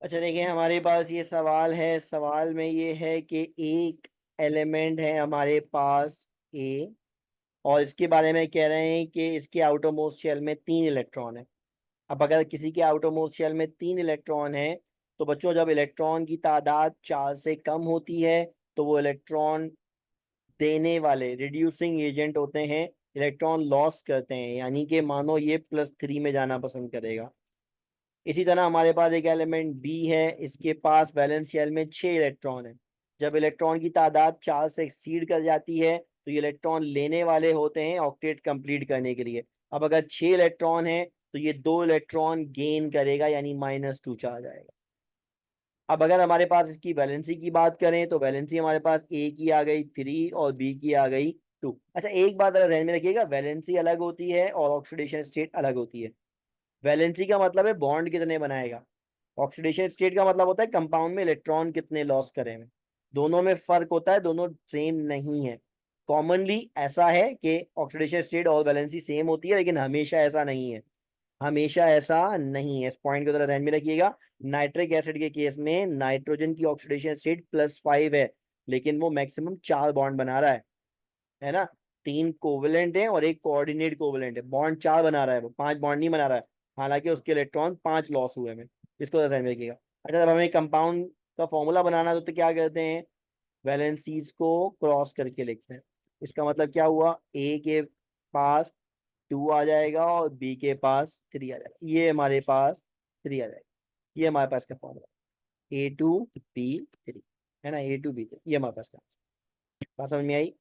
अच्छा देखिए, हमारे पास ये सवाल है। सवाल में ये है कि एक एलिमेंट है हमारे पास ए, और इसके बारे में कह रहे हैं कि इसके आउटरमोस्ट शेल में 3 इलेक्ट्रॉन है। अब अगर किसी के आउटरमोस्ट शेल में 3 इलेक्ट्रॉन है, तो बच्चों जब इलेक्ट्रॉन की तादाद 4 से कम होती है तो वो इलेक्ट्रॉन देने वाले रिड्यूसिंग एजेंट होते हैं, इलेक्ट्रॉन लॉस करते हैं, यानी कि मानो ये +3 में जाना पसंद करेगा। इसी तरह हमारे पास एक एलिमेंट बी है, इसके पास वैलेंस शेल में 6 इलेक्ट्रॉन है। जब इलेक्ट्रॉन की तादाद 4 से एक्सीड कर जाती है तो ये इलेक्ट्रॉन लेने वाले होते हैं ऑक्टेट कंप्लीट करने के लिए। अब अगर 6 इलेक्ट्रॉन है तो ये 2 इलेक्ट्रॉन गेन करेगा, यानी -2 चार्ज आएगा। अब अगर हमारे पास इसकी वैलेंसी की बात करें तो वैलेंसी हमारे पास ए की आ गई 3 और बी की आ गई 2। अच्छा, एक बात अगर ध्यान में रखिएगा, वैलेंसी अलग होती है और ऑक्सीडेशन स्टेट अलग होती है। वैलेंसी का मतलब है बॉन्ड कितने बनाएगा, ऑक्सीडेशन स्टेट का मतलब होता है कंपाउंड में इलेक्ट्रॉन कितने लॉस करें। दोनों में फर्क होता है, दोनों सेम नहीं है। कॉमनली ऐसा है कि ऑक्सीडेशन स्टेट और वैलेंसी सेम होती है, लेकिन हमेशा ऐसा नहीं है। हमेशा ऐसा नहीं है, इस पॉइंट को जरा ध्यान में रखिएगा। नाइट्रिक एसिड के केस में नाइट्रोजन की ऑक्सीडेशन स्टेट +5 है, लेकिन वो मैक्सिमम 4 बॉन्ड बना रहा है ना। 3 कोवेलेंट है और एक कोऑर्डिनेट कोवेलेंट है, बॉन्ड 4 बना रहा है, वो 5 बॉन्ड नहीं बना रहा है। हालांकि उसके इलेक्ट्रॉन 5 लॉस हुए हैं। इसको जरा ध्यान में रखिएगा। अच्छा, जब हमें कंपाउंड का फॉर्मूला बनाना तो क्या करते हैं, वैलेंसीज को क्रॉस करके लिखते हैं। इसका मतलब क्या हुआ, ए के पास 2 आ जाएगा और बी के पास 3 आ जाएगा, ये हमारे पास 3 आ जाएगा। ये हमारे पास का फॉर्मूला A2B3 है ना, A2B3, ये हमारे पास का। बात समझ में आई।